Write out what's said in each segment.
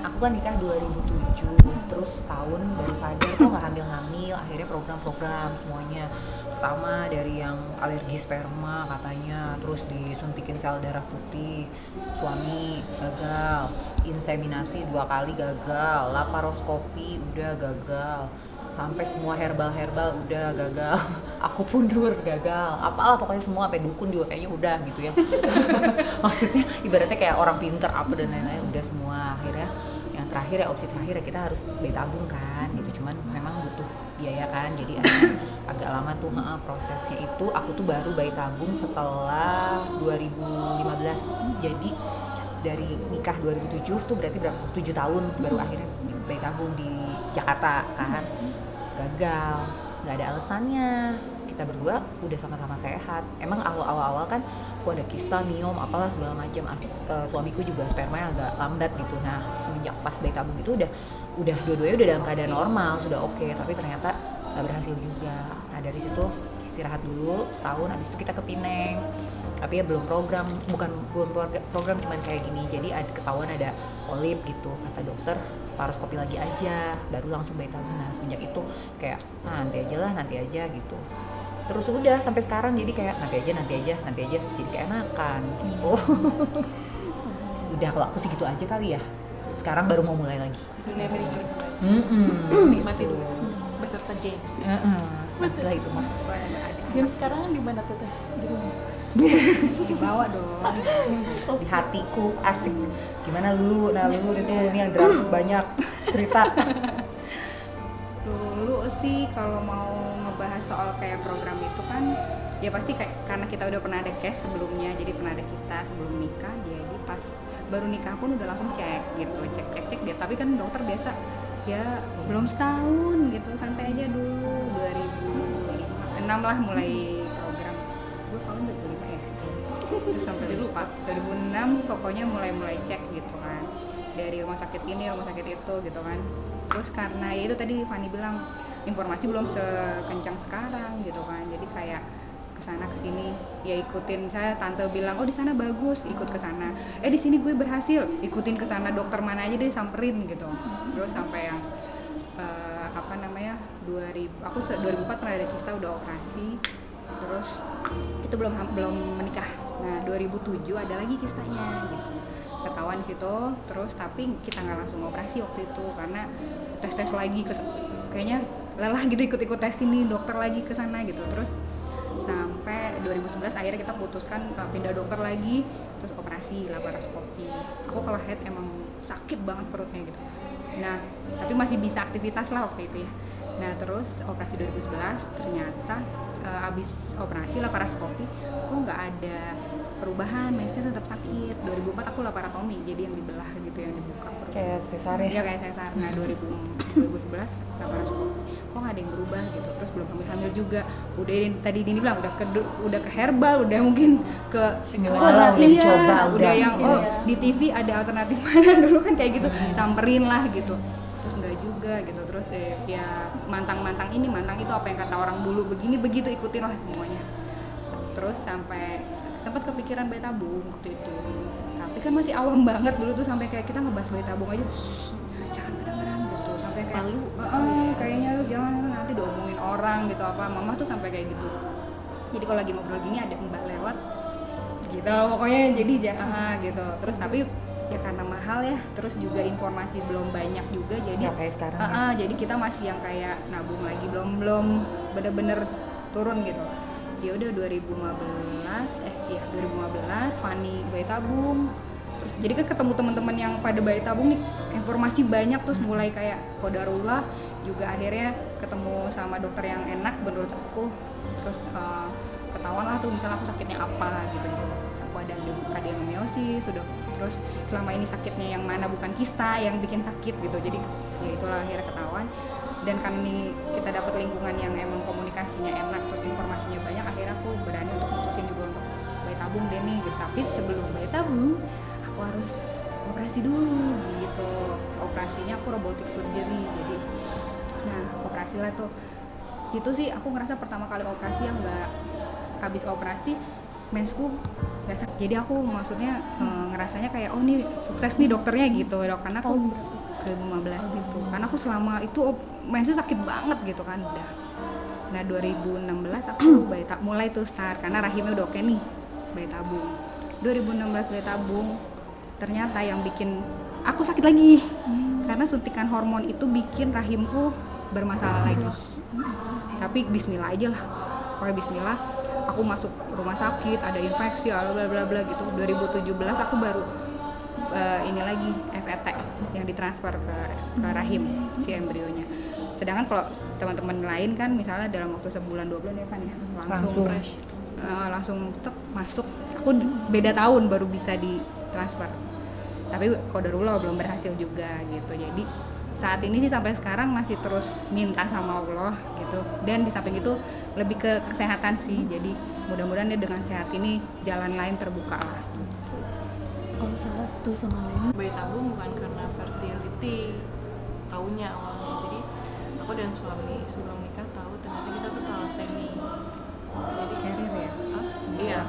aku kan nikah 2007, terus tahun baru sadar kok nggak hamil-hamil. Akhirnya program-program semuanya. Pertama dari yang alergi sperma katanya, terus disuntikin sel darah putih, suami gagal, inseminasi 2 kali gagal, laparoskopi udah gagal, sampai semua herbal udah gagal. Aku pundur gagal, apalah pokoknya semua, sampai dukun juga kayaknya udah gitu ya. Maksudnya ibaratnya kayak orang pinter apa dan lain-lain udah semua. Akhirnya yang terakhir ya, opsi terakhir ya kita harus bayi tabung kan gitu, cuman memang butuh biaya kan, jadi agak lama tuh prosesnya. Itu aku tuh baru bayi tabung setelah 2015. Jadi dari nikah 2007 tuh berarti berapa? 7 tahun baru akhirnya bayi tabung di Jakarta kan. Gagal, nggak ada alasannya, kita berdua udah sama-sama sehat. Emang awal-awal kan aku ada kista, miom, apalah segala macam. Suamiku juga spermanya agak lambat gitu. Nah semenjak pas bayi tabung itu udah dua-duanya udah dalam keadaan normal, sudah oke. Tapi ternyata nggak berhasil juga. Nah dari situ istirahat dulu setahun, habis itu kita ke Pineng. Tapi ya belum program cuman kayak gini. Jadi ketahuan ada polip gitu, kata dokter laparoskopi lagi aja, baru langsung bayi tabung. Nah semenjak itu kayak nanti aja gitu. Terus udah sampai sekarang jadi kayak nanti aja, jadi keenakan gitu. Udah kalau aku sih gitu aja kali ya. Sekarang baru mau mulai lagi. Dunia berikut Nikmati dulu beserta James. Nanti lah itu mah. James sekarang di mana tuh? Di rumah. Dibawa dong. Di hatiku asik. Gimana Lulu? Nah Lulu itu ini yang drama banyak cerita. Dulu sih kalau mau ngebahas soal kayak program itu kan ya pasti kayak karena kita udah pernah ada case sebelumnya, jadi pernah ada kista sebelum nikah, jadi pas baru nikah pun udah langsung cek gitu, cek dia. Tapi kan dokter biasa ya belum setahun gitu, santai aja dulu. 2006 lah mulai program. Gue tahun 2005 ya. Terus sampai lupa 2006 pokoknya mulai cek gitu kan, dari rumah sakit ini rumah sakit itu gitu kan. Terus karena ya itu tadi Fanny bilang informasi belum sekencang sekarang gitu kan, jadi kayak kesana kesini ya ikutin. Saya tante bilang oh di sana bagus, ikut ke sana. Di sini gue berhasil, ikutin ke sana, dokter mana aja deh samperin gitu. Terus sampai yang 2004 pernah ada kista, udah operasi. Terus itu belum menikah. Nah 2007 ada lagi kistanya gitu, ketahuan di situ. Terus tapi kita nggak langsung operasi waktu itu karena tes lagi kayaknya lelah gitu, ikut tes ini dokter lagi ke sana gitu. Terus sampai 2011 akhirnya kita putuskan pindah dokter lagi, terus operasi laparoskopi. Aku kalau head emang sakit banget perutnya gitu. Nah tapi masih bisa aktivitas lah waktu itu ya. Nah terus operasi 2011 ternyata abis operasi laparoskopi kok nggak ada perubahan, mensnya tetap sakit. 2004 aku laparotomi, jadi yang dibelah gitu, yang dibuka perut. Kayak sesar ya? Iya kayak sesar. Nah 2011 laparoskopi kok nggak ada yang berubah gitu. Terus belum hamil juga, udah tadi Dini bilang udah ke herbal, udah mungkin ke segala udah dicoba, udah yang di TV ada alternatif mana dulu kan kayak gitu, samperin lah gitu. Terus enggak juga gitu. Terus ya mantang ini mantang itu, apa yang kata orang dulu begini begitu, ikutin lah semuanya. Terus sampai sempat kepikiran bayi tabung waktu itu, tapi kan masih awam banget dulu tuh, sampai kayak kita ngebahas bayi tabung aja jangan kadang-kadang gitu, sampai kayak kayaknya jangan nanti diomongin orang gitu, apa mama tuh sampai kayak gitu. Jadi kalau lagi ngobrol gini ada mbak lewat gitu pokoknya, jadi jangan gitu. Terus tapi ya karena mahal ya, terus juga informasi belum banyak juga, jadi ya, kayak sekarang ya. jadi kita masih yang kayak nabung lagi, belum bener-bener turun gitu. Ya udah 2015 Fanny bayi tabung. Terus jadi kan ketemu teman-teman yang pada bayi tabung nih, informasi banyak, terus mulai kayak qadarullah juga akhirnya ketemu sama dokter yang enak menurut aku. Terus ketahuan lah tuh misalnya aku sakitnya apa gitu. Aku ada adenomyosis, sudah. Terus selama ini sakitnya yang mana, bukan kista yang bikin sakit gitu. Jadi ya itulah akhirnya ketahuan. Dan karena ini kita dapat lingkungan yang emang komunikasinya enak, terus informasinya banyak, akhirnya aku berani untuk mutusin juga untuk bayi tabung deh nih gitu. Tapi sebelum bayi tabung aku harus operasi dulu gitu. Operasinya aku robotic surgery, jadi nah operasi lah tuh. Itu sih aku ngerasa pertama kali operasi yang nggak, habis operasi mensku nggak sakit. Jadi aku maksudnya ngerasanya kayak oh nih sukses nih dokternya gitu, dok. Karena aku 2015 gitu. Karena aku selama itu mensnya sakit banget gitu kan udah. Nah 2016 aku mulai tuh start karena rahimnya udah oke nih, bayi tabung. 2016 bayi tabung, ternyata yang bikin aku sakit lagi. Karena suntikan hormon itu bikin rahimku bermasalah lagi. Tapi bismillah aja lah. Pokoknya bismillah, aku masuk rumah sakit, ada infeksi, bla bla bla gitu. 2017 aku baru ini lagi FET yang ditransfer ke rahim si embrionya. Sedangkan kalau teman-teman lain kan misalnya dalam waktu sebulan 2 bulan ya kan ya langsung fresh, langsung masuk. Aku beda tahun baru bisa ditransfer. Tapi qadarullah belum berhasil juga gitu. Jadi saat ini sih sampai sekarang masih terus minta sama Allah gitu. Dan di samping itu lebih ke kesehatan sih. Jadi mudah-mudahan ya dengan sehat ini jalan lain terbuka lah. Kalau satu sama lain bayi tabung bukan karena fertility, taunya awalnya. Jadi aku dan suami sebelum nikah tahu ternyata kita tuh thalassemia. Jadi Carrier ya? Iya.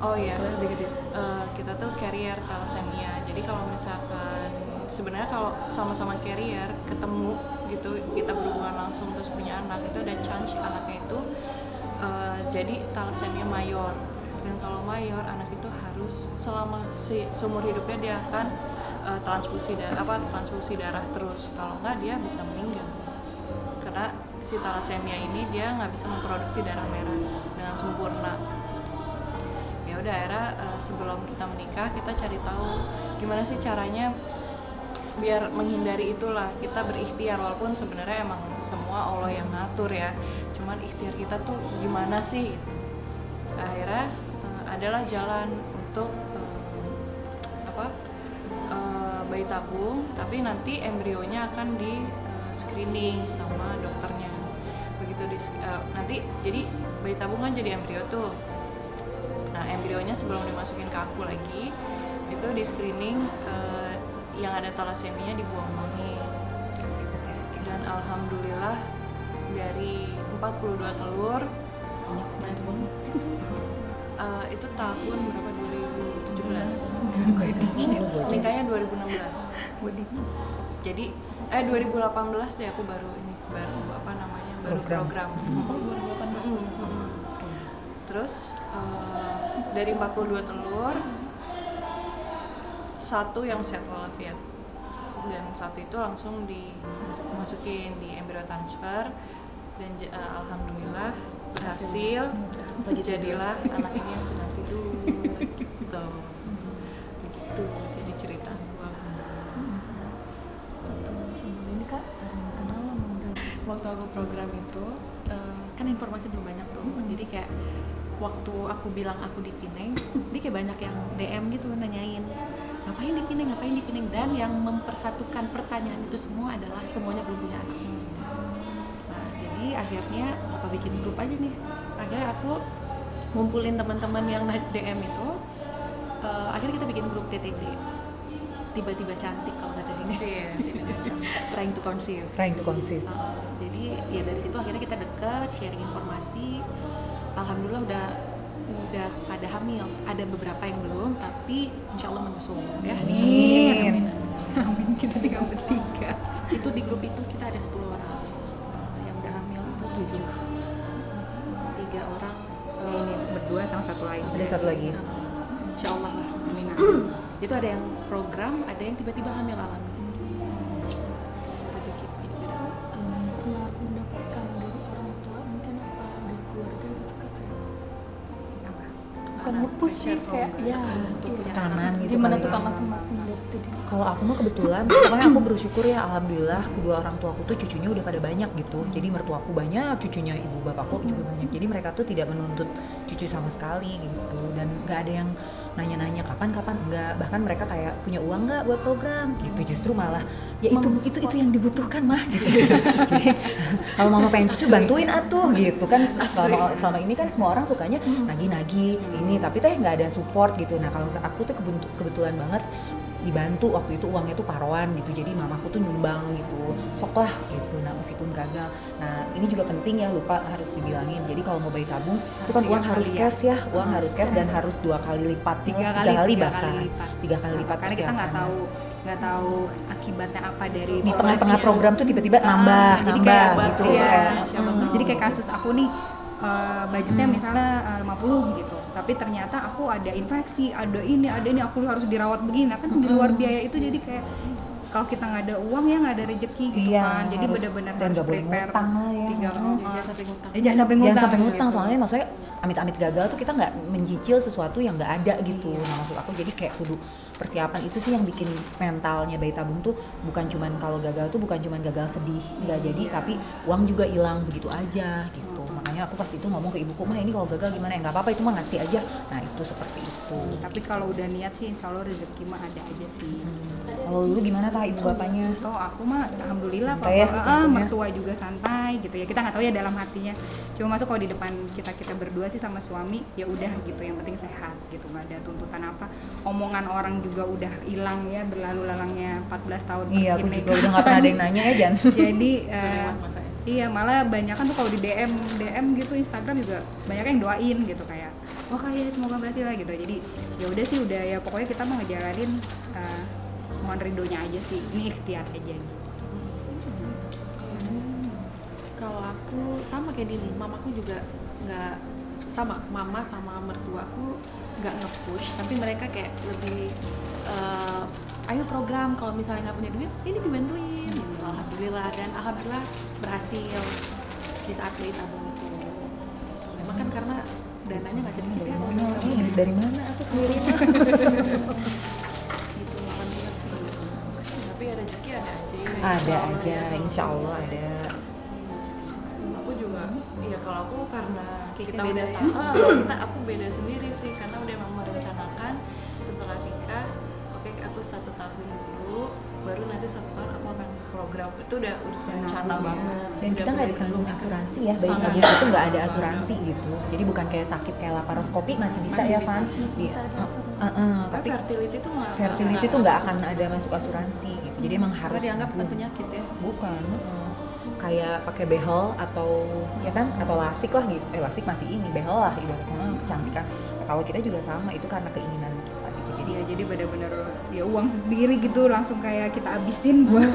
Oh iya. Soalnya lebih gede. Kita tuh carrier thalassemia. Jadi kalau misalkan sebenarnya kalau sama-sama carrier ketemu gitu, kita berhubungan langsung terus punya anak, itu ada chance anaknya itu jadi thalassemia mayor. Dan kalau mayor, anak itu harus selama seumur hidupnya dia akan transfusi darah terus. Kalau enggak dia bisa meninggal. Karena si thalassemia ini dia nggak bisa memproduksi darah merah dengan sempurna. Ya udah akhirnya sebelum kita menikah kita cari tahu gimana sih caranya biar menghindari itulah. Kita berikhtiar walaupun sebenarnya emang semua Allah yang ngatur ya. Cuman ikhtiar kita tuh gimana sih? Akhirnya adalah jalan untuk bayi tabung, tapi nanti embrionya akan di screening sama dokternya. Begitu nanti jadi bayi tabung kan jadi embrio tuh. Nah embrionya sebelum dimasukin ke aku lagi itu di screening, yang ada thalassemia dibuang-buangin. Dan alhamdulillah dari 42 telur itu tahun berapa, 2017 nikahnya 2016. Jadi 2018 deh aku baru program. Terus dari 42 telur satu yang sehat walafiat dan satu itu langsung dimasukin di embryo transfer dan alhamdulillah berhasil. Jadilah anak ini yang sedang tidur gitu. Begitu jadi cerita. ini Kak, kenalan udah. Waktu aku program itu kan informasi belum banyak tuh. Jadi kayak waktu aku bilang aku di Pineng, dia kayak banyak yang DM gitu nanyain ngapain di Pineng, dan yang mempersatukan pertanyaan itu semua adalah semuanya belum punya anak. Nah jadi akhirnya apa bikin grup aja nih. Akhirnya aku ngumpulin teman-teman yang DM itu, akhirnya kita bikin grup TTC. Tiba-tiba cantik kalau kata ini. Trying to conceive. Jadi ya dari situ akhirnya kita deket, sharing informasi. Alhamdulillah udah pada hamil. Ada beberapa yang belum, tapi insya Allah menyusul ya. Amin. Amin, kita tinggal bertiga. Itu di grup itu kita ada 10 orang. Yang udah hamil itu 7. 3 orang. Ini berdua sama satu lagi. Ada satu lagi. Insya Allah lah. Amin. Itu ada yang program, ada yang tiba-tiba hamil alami. Rezeki beda-beda. Pernah mendapatkan dari orang tua mungkin apa dari keluarga gitu Kak, kayak bukan nge-push sih kayak ya untuk punya Tekanan gitu gimana kali tuh ya. Kak masing-masing dari itu dia. Kalau aku mah kebetulan, pokoknya aku bersyukur ya, alhamdulillah kedua orang tuaku tuh cucunya udah pada banyak gitu. Jadi mertuaku banyak, cucunya ibu bapakku juga banyak. Jadi mereka tuh tidak menuntut cucu sama sekali gitu. Dan nggak ada yang nanya-nanya kapan enggak. Bahkan mereka kayak punya uang nggak buat program gitu. Justru malah ya itu yang dibutuhkan mah gitu. Jadi kalau mama pengen cucu bantuin atuh gitu kan. Selama ini kan semua orang sukanya nagih-nagih ini, tapi teh nggak ada support gitu. Nah kalau aku tuh kebetulan banget dibantu waktu itu, uangnya tuh paruan gitu, jadi mamaku tuh nyumbang gitu, sok lah gitu. Nah meskipun gagal, nah ini juga penting ya, lupa harus dibilangin. Jadi kalau mau bayi tabung itu kan uang harus cash ya, uang harus cash dan harus 2 kali lipat, 3 kali lipat karena kita nggak tahu nggak tahu akibatnya apa dari Di tengah-tengah program tuh tiba-tiba jadi nambah kayak gitu. iya, siapa tahu. jadi kayak kasus aku nih budgetnya misalnya 50 gitu, tapi ternyata aku ada infeksi, ada ini aku harus dirawat begini. Nah, kan di luar biaya itu jadi kayak kalau kita nggak ada uang ya nggak ada rezeki gitu Iya, kan, jadi harus- benar-benar dan harus nggak boleh prepare. ngutang lah ya. Tinggal, Jangan sampai ngutang. jangan sampai ngutang. Jangan sampai ngutang, gitu. soalnya maksudnya amit-amit gagal tuh kita nggak mencicil sesuatu yang nggak ada gitu. Nah maksud aku jadi kayak kudu persiapan itu sih yang bikin mentalnya bayi tabung tuh bukan cuman kalau gagal tuh bukan cuman gagal sedih nggak jadi, tapi uang juga hilang begitu aja gitu. Makanya aku pas itu ngomong ke ibuku, mah ini kalau gagal gimana ya, nggak apa-apa itu mah ngasih aja. Nah itu seperti itu. Tapi kalau udah niat sih insya Allah rezeki mah ada aja sih. Kalau dulu gimana tah ibu bapaknya? Oh aku mah alhamdulillah Santai ya, untungnya. mertua juga santai gitu ya, kita nggak tahu ya dalam hatinya, cuma masuk kalau di depan kita berdua sih sama suami ya udah gitu, yang penting sehat gitu, nggak ada tuntutan apa. Omongan orang juga udah hilang ya, berlalu lalangnya 14 tahun Iya aku juga pernikahan. udah nggak pernah ada yang nanya ya Jan. Jadi Lewat masanya. iya, malah banyak kan tuh kalau di DM gitu Instagram juga banyak yang doain gitu kayak wah kayak semoga berhasil lah gitu. Jadi ya udah sih, udah ya pokoknya kita mau ngejalanin mohon ridhonya aja sih, ini ikhtiar aja gitu. Kalau aku sama kayak Dini, mamaku juga nggak sama, mama sama mertuaku nggak nge-push, tapi mereka kayak lebih ayo program, kalau misalnya nggak punya duit ini dibantuin gitu. Alhamdulillah, dan alhamdulillah berhasil di saat bayi tabung itu. Memang kan karena dananya nggak sedikit ya, Dari mana aku sendiri? gitu. Alhamdulillah sih. Tapi ya rezeki ada aja. Ada Kalau aja, ya, insya Allah ada. Aku juga, ya kalau aku karena Case-nya kita beda udah ya? tahu, aku beda sendiri sih, karena udah memang merencanakan setelah nikah, oke aku 1 tahun dulu, baru nanti 1 tahun aku akan program, itu udah rencana banget. Dan Udah kita nggak mulai ditanggung sebelum asuransi ya, bayi Sangat. tabung itu nggak ada asuransi gitu. Jadi bukan kayak sakit kayak laparoskopi masih bisa Masih ya bisa. Van. Bisa ada Tapi Tapi fertility tuh nggak fertility tuh nggak akan ada masuk asuransi gitu. Jadi emang harus Karena dianggap bukan penyakit ya. bukan. Kayak pakai behel atau ya kan, atau lasik lah gitu. Lasik masih ini, behel lah ibaratnya kecantikan. Nah, kalau kita juga sama, itu karena keinginan kita gitu. Jadi Iya, jadi benar-benar ya uang sendiri gitu langsung kayak kita abisin buat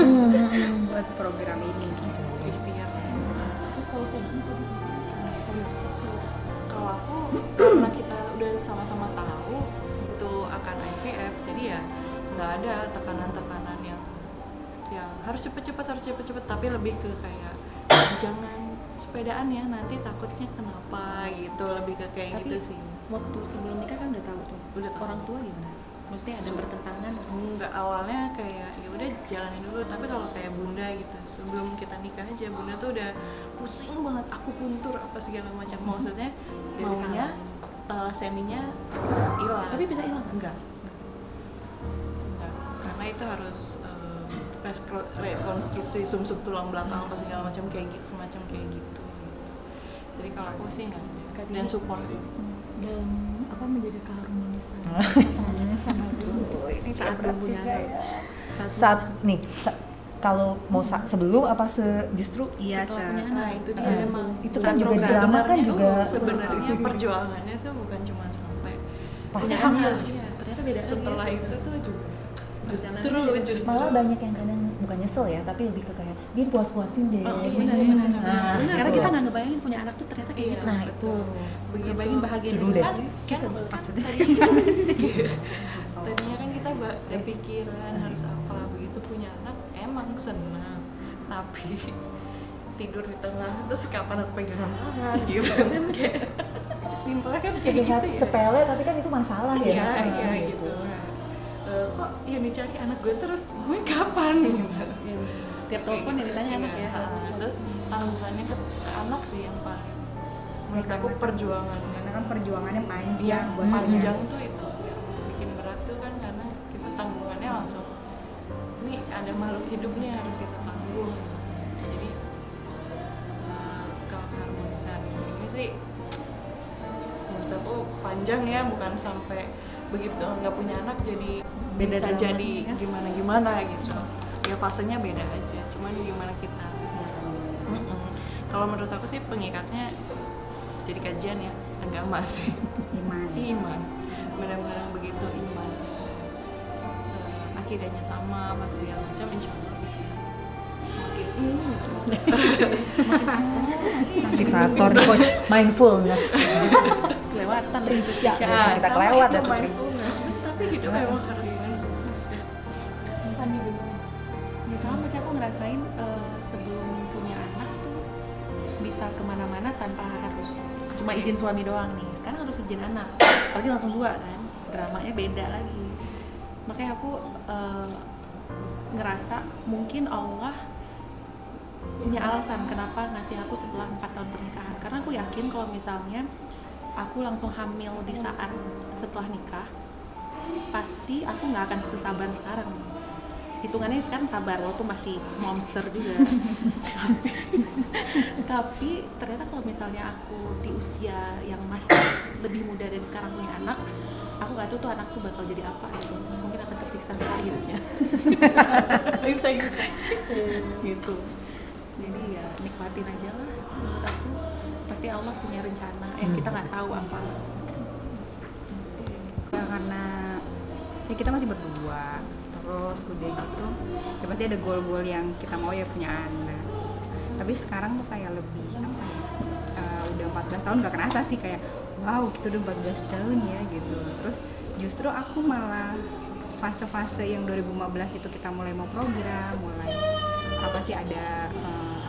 buat program ini. ikhtiar. Tapi kalau kayak gini tadi kalau seperti Kalau aku karena kita udah sama-sama tahu itu akan IVF, jadi ya nggak ada tekanan-tekanan yang harus cepet-cepet, tapi lebih ke kayak jangan sepedaan ya, nanti takutnya kenapa gitu, lebih ke kayak Tapi gitu sih. waktu sebelum nikah kan udah tahu tuh. Udah tahu. Orang tua gimana? Maksudnya ada bertentangan? Enggak, awalnya kayak ya udah jalanin dulu, tapi kalau kayak bunda gitu sebelum kita nikah aja bunda tuh udah pusing banget, aku puntur apa segala macam, maksudnya maunya talaseminya hilang. Tapi bisa hilang? Enggak, karena itu harus rekonstruksi sumsum tulang belakang apa segala macam kayak gitu, semacam kayak gitu. Jadi kalau aku sih enggak ada, dan support. dan apa menjadi keharmonisan pasangan sama dulu ini Saat berhubungan. saat nih kalau mau sebelum apa justru Iya, Setelah punya anak. Nah itu dia emang itu kan juga program drama kan sebenarnya juga tuh sebenarnya perjuangannya tuh bukan cuma sampai pasti punya hamil. anak. Iya, Ternyata beda lagi. setelah itu tuh juga justru Malah banyak yang kadang bukan nyesel ya, tapi lebih ke kayak dia puas-puasin deh. Oh, iya, benar. Nah, Karena gitu. kita nggak ngebayangin punya anak tuh ternyata kayak Iya, gitu. Nah, betul. Begitu Ngebayangin bahagia Dulu deh. kan tadinya tadinya kan kita ada pikiran harus apa, begitu punya anak emang senang, tapi tidur di tengah terus kapan aku pegangan tangan gitu kan, kayak simpelnya kan kayak Terlihat gitu ya. sepele tapi kan itu masalah ya. Iya, Nah, iya gitu. Kok yang dicari anak gue terus, gue kapan gitu. Iya, tiap telepon yang ditanya anak ya. Terus tanggungannya ke anak sih yang paling menurut aku perjuangannya. Karena kan perjuangannya panjang Iya, buat panjang punya. tuh itu yang bikin berat tuh kan, karena kita tanggungannya langsung ini ada makhluk hidup nih harus kita tanggung. Jadi kalau keharmonisan ini sih menurut aku panjang ya, bukan sampai begitu nggak punya anak jadi Beda bisa drama, jadi ya? gimana gitu. Ya fasenya beda aja, cuman gimana kita. Kalau menurut aku sih pengikatnya jadi kajian ya, agama sih. Iman. Iman, benar-benar begitu iman. akidahnya sama, apa segala macam, insya Allah bisa makin gitu. Aktivator coach mindfulness. kelewatan Trisha. Ya, Kita sama kelewat itu ya tuh. mindfulness, tapi hidup emang harus mindfulness ya. Ya sama sih, aku ngerasain sebelum punya anak tuh bisa kemana-mana tanpa harus cuma izin suami doang nih. Sekarang harus izin anak, apalagi langsung 2 kan, dramanya beda lagi. Makanya aku ngerasa mungkin Allah punya alasan kenapa ngasih aku setelah 4 tahun pernikahan. Karena aku yakin kalau misalnya aku langsung hamil di saat setelah nikah, pasti aku nggak akan sabar sekarang. Hitungannya sekarang sabar walaupun masih monster juga. Tapi ternyata kalau misalnya aku di usia yang masih lebih muda dari sekarang punya anak, aku nggak tahu tuh anak tuh bakal jadi apa gitu. Mungkin akan tersiksa sekali hidupnya. Gitu. Jadi ya nikmatin aja lah. Menurut aku pasti Allah punya rencana yang kita nggak tahu apa. Ya karena ya kita masih berdua, terus udah gitu ya pasti ada goal-goal yang kita mau ya punya anak. Tapi sekarang tuh kayak lebih apa ya, udah 14 tahun gak kerasa sih, kayak wow kita udah 14 tahun ya gitu. Terus justru aku malah fase-fase yang 2015 itu kita mulai mau program, mulai apa sih ada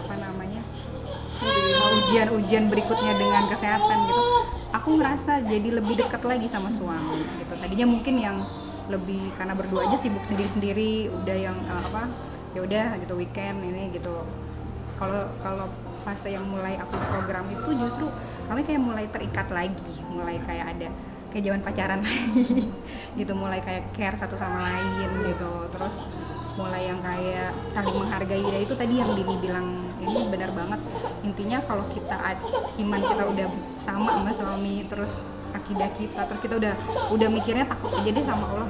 apa namanya ujian-ujian berikutnya dengan kesehatan gitu, aku ngerasa jadi lebih dekat lagi sama suami gitu. Tadinya mungkin yang lebih karena berdua aja sibuk sendiri-sendiri, udah yang apa ya udah gitu weekend ini gitu. Kalau fase yang mulai aku program itu justru kami kayak mulai terikat lagi, mulai kayak ada kayak zaman pacaran lagi gitu, mulai kayak care satu sama lain gitu. Terus mulai yang kayak saling menghargai, ya itu tadi yang Dini bilang ini benar banget. Intinya kalau kita iman kita udah sama suami, terus akidah kita, terus kita udah mikirnya takut aja deh sama Allah,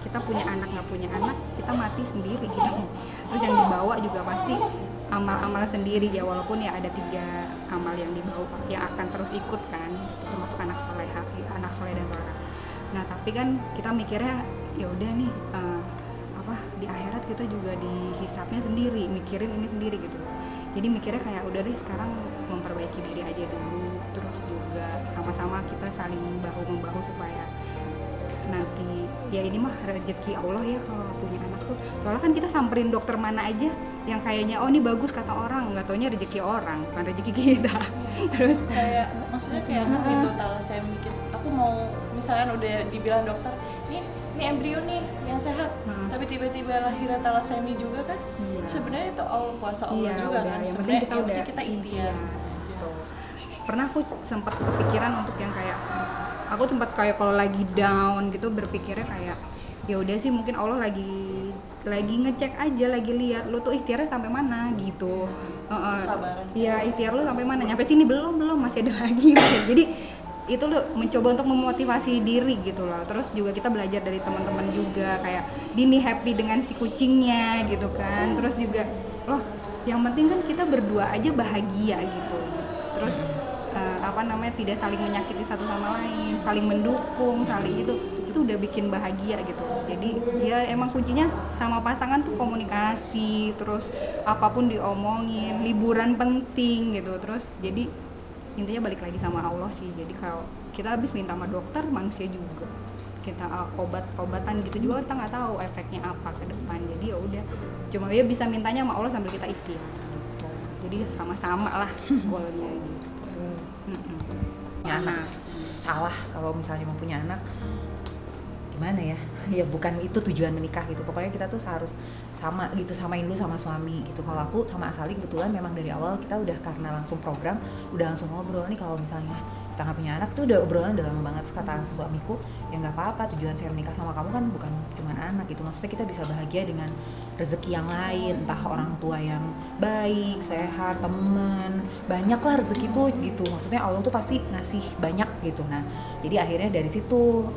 kita punya anak nggak punya anak kita mati sendiri gitu. Terus yang dibawa juga pasti amal-amal sendiri ya, walaupun ya ada 3 amal yang dibawa yang akan terus ikut kan, termasuk anak soleh dan solehah. Nah tapi kan kita mikirnya ya udah nih di akhirat kita juga dihisapnya sendiri, mikirin ini sendiri gitu. Jadi mikirnya kayak udah deh sekarang memperbaiki diri aja dulu, terus juga sama-sama kita saling bahu-membahu supaya nanti ya ini mah rezeki Allah ya kalau punya anak tuh. Soalnya kan kita samperin dokter mana aja yang kayaknya oh ini bagus kata orang, nggak taunya rezeki orang bukan rezeki kita. Terus Kayak maksudnya kayak gitu, saya mikir aku mau misalkan udah dibilang dokter ini embrio nih yang sehat, tapi tiba-tiba lahir talasemi juga kan. Iya. Sebenarnya itu Allah, kuasa Allah iya, juga udah, kan. yang Sebenarnya penting yang penting kita ikhtiar. gitu. Pernah aku sempat kepikiran untuk yang kayak aku sempat kayak kalau lagi down gitu berpikirnya kayak ya udah sih mungkin Allah lagi ngecek aja, lagi lihat lu tuh ikhtiarnya sampai mana gitu. Kesabaran. Iya, ikhtiar lu sampai mana? Nyampe sini belum masih ada lagi. Jadi itu lu mencoba untuk memotivasi diri gitu loh. Terus juga kita belajar dari teman-teman juga, kayak Dini happy dengan si kucingnya gitu kan. Terus juga loh yang penting kan kita berdua aja bahagia gitu. Terus tidak saling menyakiti satu sama lain, saling mendukung, saling itu udah bikin bahagia gitu. Jadi ya emang kuncinya sama pasangan tuh komunikasi, terus apapun diomongin, liburan penting gitu. Terus jadi intinya balik lagi sama Allah sih. Jadi kalau kita habis minta sama dokter, manusia juga kita obatan gitu juga kita nggak tahu efeknya apa ke depan. Jadi ya udah cuma ya bisa mintanya sama Allah sambil kita ikhtiar gitu. Jadi sama-sama lah goalnya gitu. Punya anak salah kalau misalnya mau punya anak gimana ya, ya bukan itu tujuan menikah gitu. Pokoknya kita tuh harus sama gitu, samain dulu sama suami gitu. Kalau aku sama Asali kebetulan memang dari awal kita udah karena langsung program udah langsung ngobrol nih kalau misalnya kita nggak punya anak tuh udah obrolan udah lama banget. Terus kata suamiku ya nggak apa-apa, tujuan saya menikah sama kamu kan bukan cuma anak gitu, maksudnya kita bisa bahagia dengan rezeki yang lain, entah orang tua yang baik, sehat, teman, banyak lah rezeki tuh gitu. Maksudnya Allah tuh pasti ngasih banyak gitu. Nah jadi akhirnya dari situ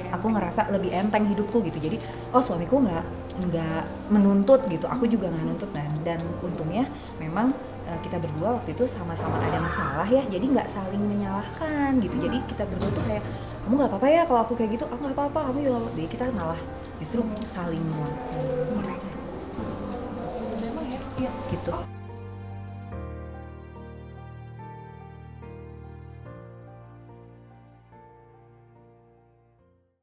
aku ngerasa lebih enteng hidupku gitu. Jadi oh suamiku nggak menuntut gitu, aku juga nggak nuntut. Dan untungnya memang kita berdua waktu itu sama-sama ada masalah ya, jadi nggak saling menyalahkan gitu. Jadi kita berdua tuh kayak kamu nggak apa-apa ya kalau aku kayak gitu, aku nggak apa-apa, kamu juga nggak apa-apa. Jadi kita malah justru saling menguatkan memang ya, iya. gitu.